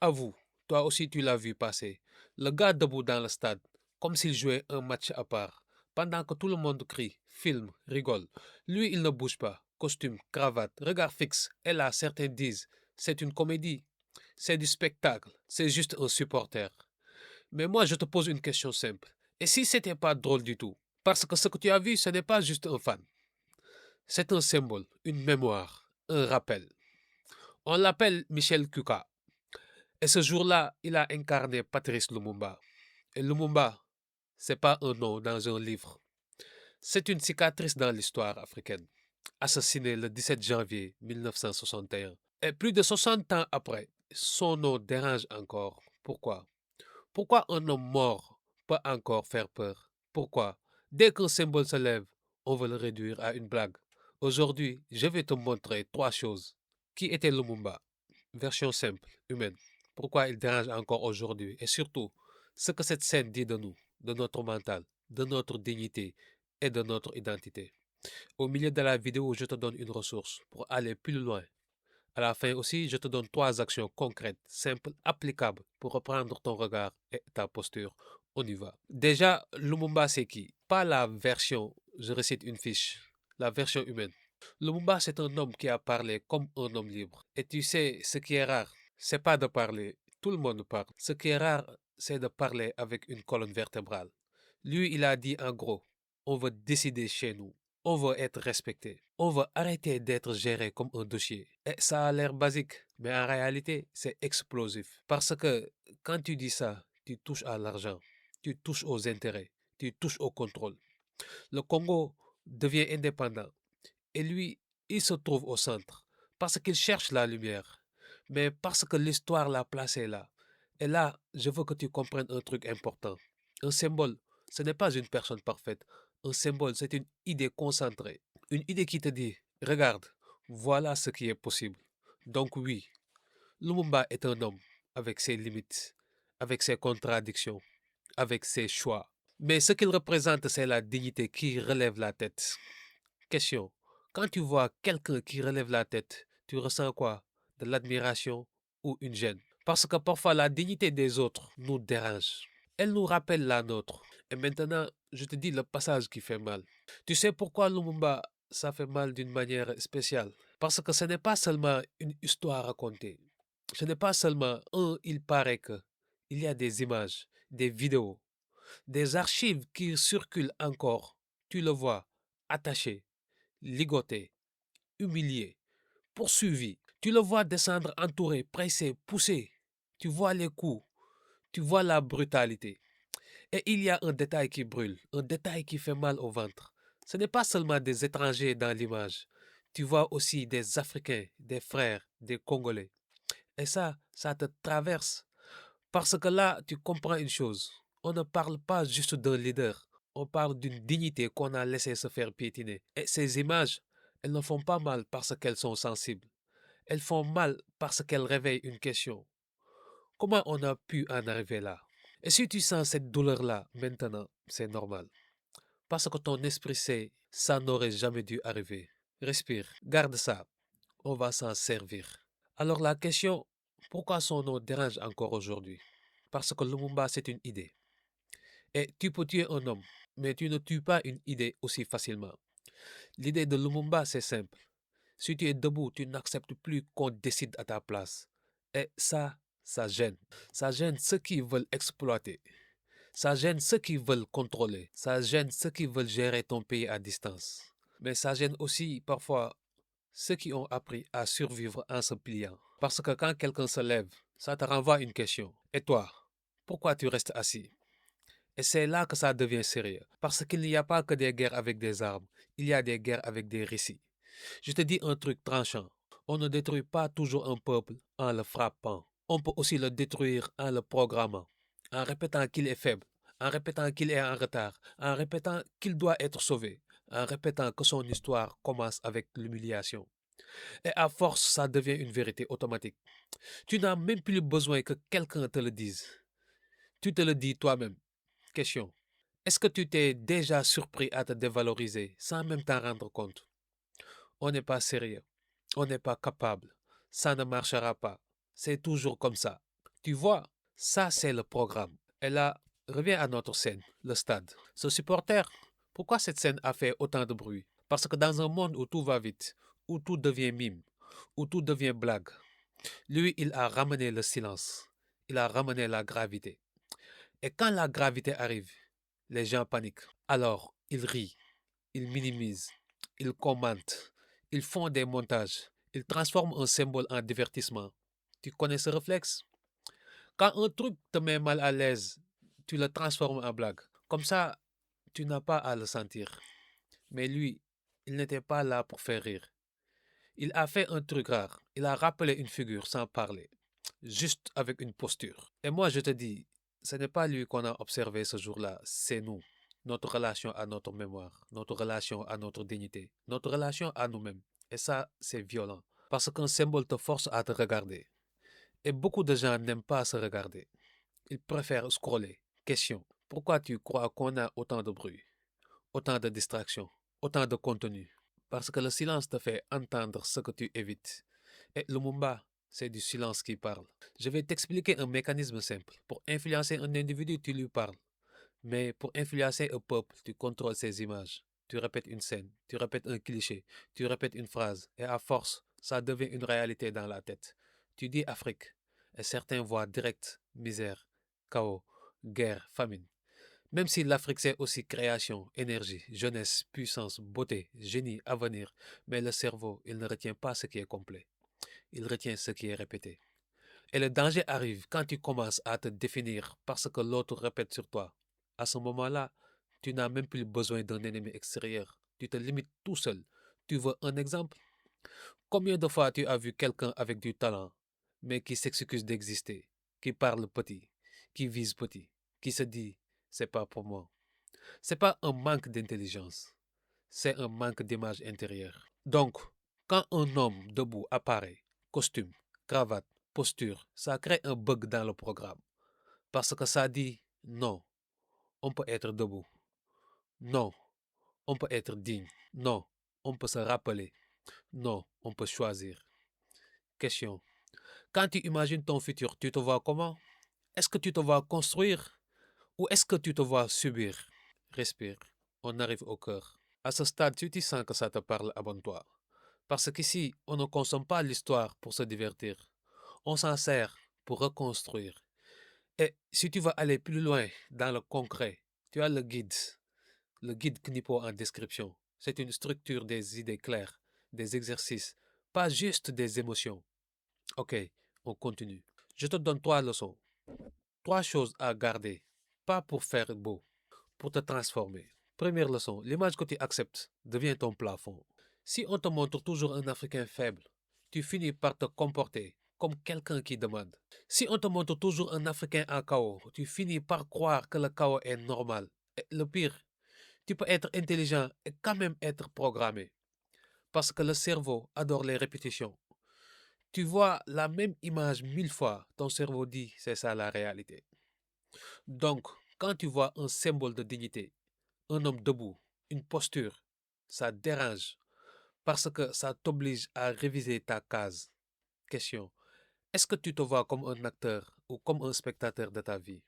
avoue, toi aussi tu l'as vu passer. Le gars debout dans le stade, comme s'il jouait un match à part. Pendant que tout le monde crie, filme, rigole. Lui, il ne bouge pas. Costume, cravate, regard fixe. Et là, certains disent, c'est une comédie. C'est du spectacle. C'est juste un supporter. Mais moi, je te pose une question simple. Et si c'était pas drôle du tout? Parce que ce que tu as vu, ce n'est pas juste un fan. C'est un symbole, une mémoire, un rappel. On l'appelle Michel Kuka. Et ce jour-là, il a incarné Patrice Lumumba. Et Lumumba, c'est pas un nom dans un livre. C'est une cicatrice dans l'histoire africaine. Assassiné le 17 janvier 1961. Et plus de 60 ans après, son nom dérange encore. Pourquoi? Pourquoi un homme mort peut encore faire peur? Pourquoi? Dès qu'un symbole se lève, on veut le réduire à une blague. Aujourd'hui, je vais te montrer trois choses. Qui était Lumumba? Version simple, humaine. Pourquoi il dérange encore aujourd'hui? Et surtout, ce que cette scène dit de nous, de notre mental, de notre dignité et de notre identité. Au milieu de la vidéo, je te donne une ressource pour aller plus loin. À la fin aussi, je te donne trois actions concrètes, simples, applicables pour reprendre ton regard et ta posture. On y va. Déjà, Lumumba, c'est qui? Pas la version, je récite une fiche, la version humaine. Lumumba, c'est un homme qui a parlé comme un homme libre. Et tu sais, ce qui est rare, c'est pas de parler. Tout le monde parle. Ce qui est rare, c'est de parler avec une colonne vertébrale. Lui, il a dit en gros, on veut décider chez nous. On veut être respecté. On veut arrêter d'être géré comme un dossier. Et ça a l'air basique, mais en réalité, c'est explosif. Parce que quand tu dis ça, tu touches à l'argent, tu touches aux intérêts, tu touches au contrôle. Le Congo devient indépendant et lui, il se trouve au centre parce qu'il cherche la lumière, mais parce que l'histoire l'a placé là. Et là, je veux que tu comprennes un truc important. Un symbole, ce n'est pas une personne parfaite. Un symbole, c'est une idée concentrée. Une idée qui te dit, regarde, voilà ce qui est possible. Donc oui, Lumumba est un homme avec ses limites, avec ses contradictions, avec ses choix. Mais ce qu'il représente, c'est la dignité qui relève la tête. Question. Quand tu vois quelqu'un qui relève la tête, tu ressens quoi? De l'admiration ou une gêne? Parce que parfois la dignité des autres nous dérange. Elle nous rappelle la nôtre. Et maintenant, je te dis le passage qui fait mal. Tu sais pourquoi Lumumba, ça fait mal d'une manière spéciale? Parce que ce n'est pas seulement une histoire racontée. Ce n'est pas seulement un, il paraît que. Il y a des images, des vidéos, des archives qui circulent encore. Tu le vois, attaché, ligoté, humilié, poursuivi. Tu le vois descendre entouré, pressé, poussé. Tu vois les coups, tu vois la brutalité. Et il y a un détail qui brûle, un détail qui fait mal au ventre. Ce n'est pas seulement des étrangers dans l'image. Tu vois aussi des Africains, des frères, des Congolais. Et ça te traverse. Parce que là, tu comprends une chose. On ne parle pas juste d'un leader. On parle d'une dignité qu'on a laissé se faire piétiner. Et ces images, elles ne font pas mal parce qu'elles sont sensibles. Elles font mal parce qu'elles réveillent une question. Comment on a pu en arriver là? Et si tu sens cette douleur-là maintenant, c'est normal. Parce que ton esprit sait, ça n'aurait jamais dû arriver. Respire, garde ça. On va s'en servir. Alors la question, pourquoi son nom dérange encore aujourd'hui? Parce que Lumumba, c'est une idée. Et tu peux tuer un homme, mais tu ne tues pas une idée aussi facilement. L'idée de Lumumba, c'est simple. Si tu es debout, tu n'acceptes plus qu'on décide à ta place. Et ça gêne. Ça gêne ceux qui veulent exploiter. Ça gêne ceux qui veulent contrôler. Ça gêne ceux qui veulent gérer ton pays à distance. Mais ça gêne aussi parfois ceux qui ont appris à survivre en se pliant. Parce que quand quelqu'un se lève, ça te renvoie une question. Et toi, pourquoi tu restes assis? Et c'est là que ça devient sérieux. Parce qu'il n'y a pas que des guerres avec des armes. Il y a des guerres avec des récits. Je te dis un truc tranchant. On ne détruit pas toujours un peuple en le frappant. On peut aussi le détruire en le programmant, en répétant qu'il est faible, en répétant qu'il est en retard, en répétant qu'il doit être sauvé, en répétant que son histoire commence avec l'humiliation. Et à force, ça devient une vérité automatique. Tu n'as même plus besoin que quelqu'un te le dise. Tu te le dis toi-même. Question. Est-ce que tu t'es déjà surpris à te dévaloriser sans même t'en rendre compte? On n'est pas sérieux. On n'est pas capable. Ça ne marchera pas. C'est toujours comme ça. Tu vois, ça c'est le programme. Et là, reviens à notre scène, le stade. Ce supporter, pourquoi cette scène a fait autant de bruit? Parce que dans un monde où tout va vite, où tout devient mime, où tout devient blague, lui, il a ramené le silence. Il a ramené la gravité. Et quand la gravité arrive, les gens paniquent. Alors, ils rient, ils minimisent, ils commentent, ils font des montages, ils transforment un symbole en divertissement. Tu connais ce réflexe? Quand un truc te met mal à l'aise, tu le transformes en blague. Comme ça, tu n'as pas à le sentir. Mais lui, il n'était pas là pour faire rire. Il a fait un truc rare. Il a rappelé une figure sans parler, juste avec une posture. Et moi, je te dis, ce n'est pas lui qu'on a observé ce jour-là, c'est nous. Notre relation à notre mémoire, notre relation à notre dignité, notre relation à nous-mêmes. Et ça, c'est violent. Parce qu'un symbole te force à te regarder. Et beaucoup de gens n'aiment pas se regarder. Ils préfèrent scroller. Question. Pourquoi tu crois qu'on a autant de bruit, autant de distractions, autant de contenu? Parce que le silence te fait entendre ce que tu évites. Et Lumumba, c'est du silence qui parle. Je vais t'expliquer un mécanisme simple. Pour influencer un individu, tu lui parles. Mais pour influencer un peuple, tu contrôles ses images. Tu répètes une scène, tu répètes un cliché, tu répètes une phrase. Et à force, ça devient une réalité dans la tête. Tu dis Afrique. Et certains voient direct misère, chaos, guerre, famine. Même si l'Afrique c'est aussi création, énergie, jeunesse, puissance, beauté, génie, avenir, mais le cerveau, il ne retient pas ce qui est complet. Il retient ce qui est répété. Et le danger arrive quand tu commences à te définir parce que l'autre répète sur toi. À ce moment-là, tu n'as même plus besoin d'un ennemi extérieur. Tu te limites tout seul. Tu veux un exemple? Combien de fois tu as vu quelqu'un avec du talent, mais qui s'excuse d'exister, qui parle petit, qui vise petit, qui se dit c'est pas pour moi? C'est pas un manque d'intelligence, c'est un manque d'image intérieure. Donc, quand un homme debout apparaît, costume, cravate, posture, ça crée un bug dans le programme. Parce que ça dit non, on peut être debout. Non, on peut être digne. Non, on peut se rappeler. Non, on peut choisir. Question. Quand tu imagines ton futur, tu te vois comment? Est-ce que tu te vois construire ou est-ce que tu te vois subir? Respire. On arrive au cœur. À ce stade, tu sens que ça te parle, abonne-toi. Parce qu'ici, on ne consomme pas l'histoire pour se divertir. On s'en sert pour reconstruire. Et si tu veux aller plus loin dans le concret, tu as le guide Knipo en description. C'est une structure des idées claires, des exercices, pas juste des émotions. Ok, on continue. Je te donne 3 leçons. 3 choses à garder, pas pour faire beau, pour te transformer. Première leçon, l'image que tu acceptes devient ton plafond. Si on te montre toujours un Africain faible, tu finis par te comporter comme quelqu'un qui demande. Si on te montre toujours un Africain en chaos, tu finis par croire que le chaos est normal. Et le pire, tu peux être intelligent et quand même être programmé. Parce que le cerveau adore les répétitions. Tu vois la même image 1000 fois, ton cerveau dit c'est ça la réalité. Donc, quand tu vois un symbole de dignité, un homme debout, une posture, ça dérange parce que ça t'oblige à réviser ta case. Question. Est-ce que tu te vois comme un acteur ou comme un spectateur de ta vie?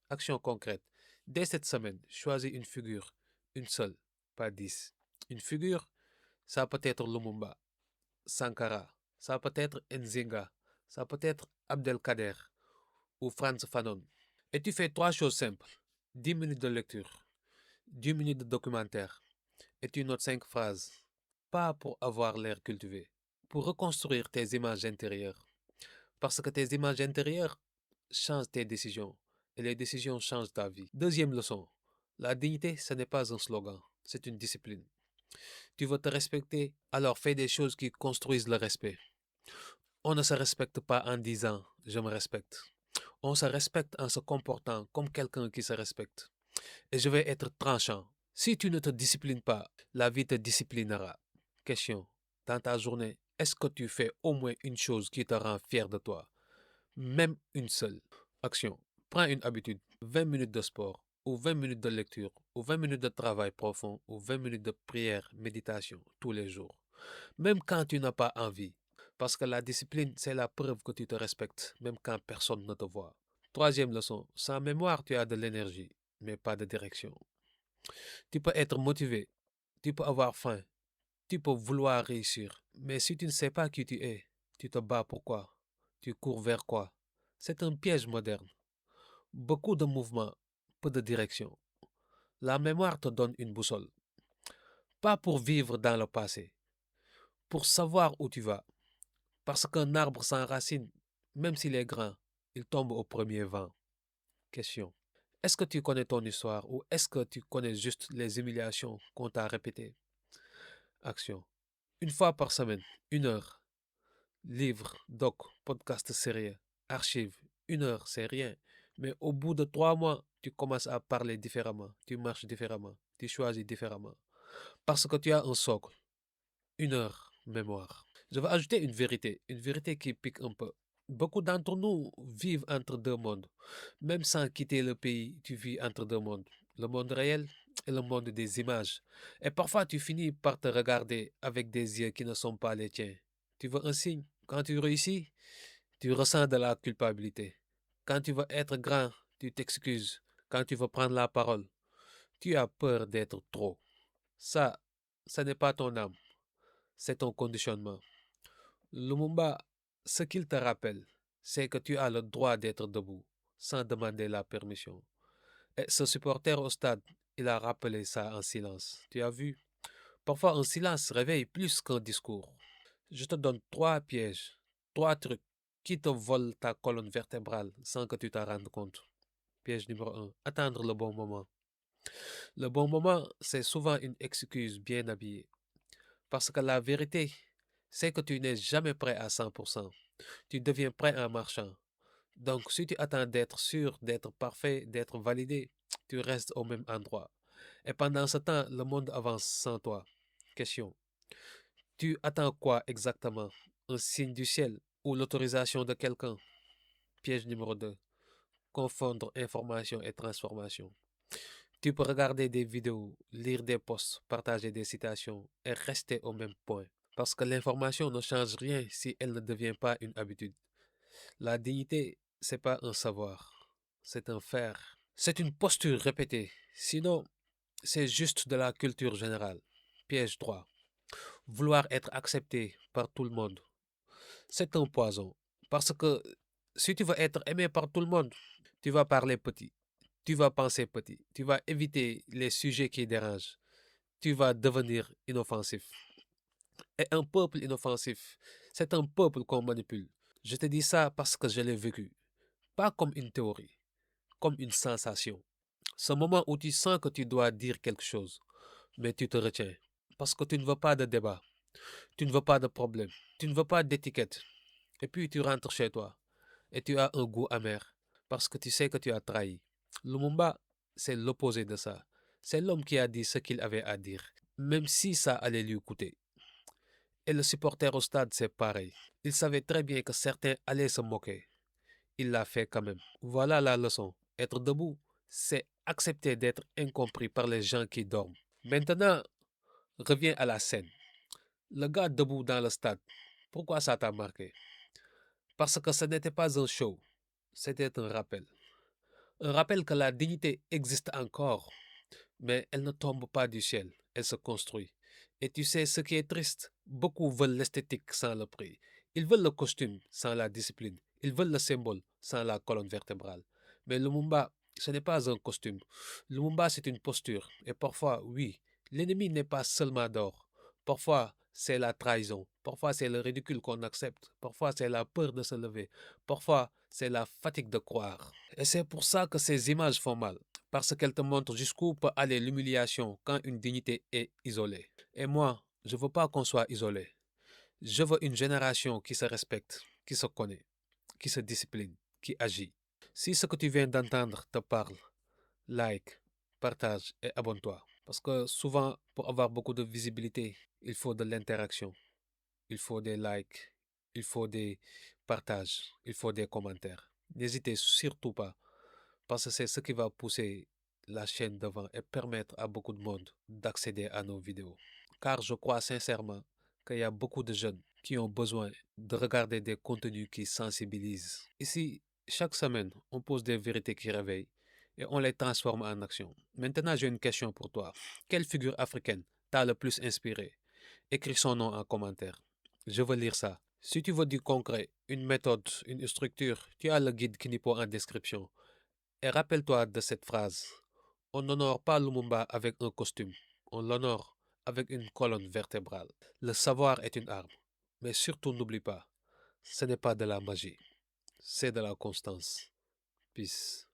Action concrète. Dès cette semaine, choisis une figure, une seule, pas 10. Une figure, ça peut être Lumumba, Sankara, ça peut être Nzinga, ça peut être Abdelkader ou Franz Fanon. Et tu fais 3 choses simples. 10 minutes de lecture, 10 minutes de documentaire et tu notes 5 phrases. Pas pour avoir l'air cultivé, pour reconstruire tes images intérieures. Parce que tes images intérieures changent tes décisions et les décisions changent ta vie. Deuxième leçon, la dignité, ce n'est pas un slogan, c'est une discipline. Tu veux te respecter, alors fais des choses qui construisent le respect. On ne se respecte pas en disant je me respecte. On se respecte en se comportant comme quelqu'un qui se respecte. Et je vais être tranchant. Si tu ne te disciplines pas, la vie te disciplinera. Question. Dans ta journée, est-ce que tu fais au moins une chose qui te rend fier de toi? Même une seule. Action. Prends une habitude. 20 minutes de sport, ou 20 minutes de lecture, ou 20 minutes de travail profond, ou 20 minutes de prière, méditation, tous les jours. Même quand tu n'as pas envie. Parce que la discipline, c'est la preuve que tu te respectes, même quand personne ne te voit. Troisième leçon, sans mémoire, tu as de l'énergie, mais pas de direction. Tu peux être motivé, tu peux avoir faim, tu peux vouloir réussir, mais si tu ne sais pas qui tu es, tu te bats pour quoi? Tu cours vers quoi? C'est un piège moderne. Beaucoup de mouvements, peu de direction. La mémoire te donne une boussole, pas pour vivre dans le passé, pour savoir où tu vas. Parce qu'un arbre sans racines, même s'il est grand, il tombe au premier vent. Question. Est-ce que tu connais ton histoire ou est-ce que tu connais juste les humiliations qu'on t'a répétées? Action. Une fois par semaine, 1 heure. Livre, doc, podcast sérieux, archive. 1 heure, c'est rien. Mais au bout de 3 mois, tu commences à parler différemment, tu marches différemment, tu choisis différemment. Parce que tu as un socle. 1 heure, mémoire. Je vais ajouter une vérité qui pique un peu. Beaucoup d'entre nous vivent entre deux mondes. Même sans quitter le pays, tu vis entre deux mondes. Le monde réel et le monde des images. Et parfois, tu finis par te regarder avec des yeux qui ne sont pas les tiens. Tu veux un signe. Quand tu réussis, tu ressens de la culpabilité. Quand tu veux être grand, tu t'excuses. Quand tu veux prendre la parole, tu as peur d'être trop. Ça n'est pas ton âme, c'est ton conditionnement. Lumumba, ce qu'il te rappelle, c'est que tu as le droit d'être debout, sans demander la permission. Et ce supporter au stade, il a rappelé ça en silence. Tu as vu? Parfois, un silence réveille plus qu'un discours. Je te donne 3 pièges, 3 trucs qui te volent ta colonne vertébrale sans que tu t'en rendes compte. Piège numéro 1, attendre le bon moment. Le bon moment, c'est souvent une excuse bien habillée. Parce que la vérité, c'est que tu n'es jamais prêt à 100%. Tu deviens prêt en marchant. Donc, si tu attends d'être sûr, d'être parfait, d'être validé, tu restes au même endroit. Et pendant ce temps, le monde avance sans toi. Question. Tu attends quoi exactement? Un signe du ciel ou l'autorisation de quelqu'un? Piège numéro 2. Confondre information et transformation. Tu peux regarder des vidéos, lire des posts, partager des citations et rester au même point. Parce que l'information ne change rien si elle ne devient pas une habitude. La dignité, c'est pas un savoir, c'est un faire. C'est une posture répétée. Sinon, c'est juste de la culture générale. Piège 3. Vouloir être accepté par tout le monde. C'est un poison. Parce que si tu veux être aimé par tout le monde, tu vas parler petit, tu vas penser petit, tu vas éviter les sujets qui dérangent, tu vas devenir inoffensif. Et un peuple inoffensif, c'est un peuple qu'on manipule. Je te dis ça parce que je l'ai vécu. Pas comme une théorie, comme une sensation. Ce moment où tu sens que tu dois dire quelque chose, mais tu te retiens. Parce que tu ne veux pas de débat, tu ne veux pas de problème, tu ne veux pas d'étiquette. Et puis tu rentres chez toi et tu as un goût amer parce que tu sais que tu as trahi. Lumumba, c'est l'opposé de ça. C'est l'homme qui a dit ce qu'il avait à dire, même si ça allait lui coûter. Et le supporter au stade, c'est pareil. Il savait très bien que certains allaient se moquer. Il l'a fait quand même. Voilà la leçon. Être debout, c'est accepter d'être incompris par les gens qui dorment. Maintenant, reviens à la scène. Le gars debout dans le stade, pourquoi ça t'a marqué? Parce que ce n'était pas un show, c'était un rappel. Un rappel que la dignité existe encore, mais elle ne tombe pas du ciel, elle se construit. Et tu sais ce qui est triste? Beaucoup veulent l'esthétique sans le prix. Ils veulent le costume sans la discipline. Ils veulent le symbole sans la colonne vertébrale. Mais Lumumba, ce n'est pas un costume. Lumumba, c'est une posture. Et parfois, oui, l'ennemi n'est pas seulement d'or. Parfois, c'est la trahison. Parfois, c'est le ridicule qu'on accepte. Parfois, c'est la peur de se lever. Parfois, c'est la fatigue de croire. Et c'est pour ça que ces images font mal. Parce qu'elles te montrent jusqu'où peut aller l'humiliation quand une dignité est isolée. Et moi, je ne veux pas qu'on soit isolé. Je veux une génération qui se respecte, qui se connaît, qui se discipline, qui agit. Si ce que tu viens d'entendre te parle, like, partage et abonne-toi. Parce que souvent, pour avoir beaucoup de visibilité, il faut de l'interaction, il faut des likes, il faut des partages, il faut des commentaires. N'hésitez surtout pas, parce que c'est ce qui va pousser la chaîne devant et permettre à beaucoup de monde d'accéder à nos vidéos. Car je crois sincèrement qu'il y a beaucoup de jeunes qui ont besoin de regarder des contenus qui sensibilisent. Ici, chaque semaine, on pose des vérités qui réveillent et on les transforme en action. Maintenant, j'ai une question pour toi. Quelle figure africaine t'a le plus inspiré? Écris son nom en commentaire. Je veux lire ça. Si tu veux du concret, une méthode, une structure, tu as le guide Kinipo en description. Et rappelle-toi de cette phrase. On n'honore pas Lumumba avec un costume. On l'honore avec une colonne vertébrale. Le savoir est une arme. Mais surtout n'oublie pas, ce n'est pas de la magie, c'est de la constance. Peace.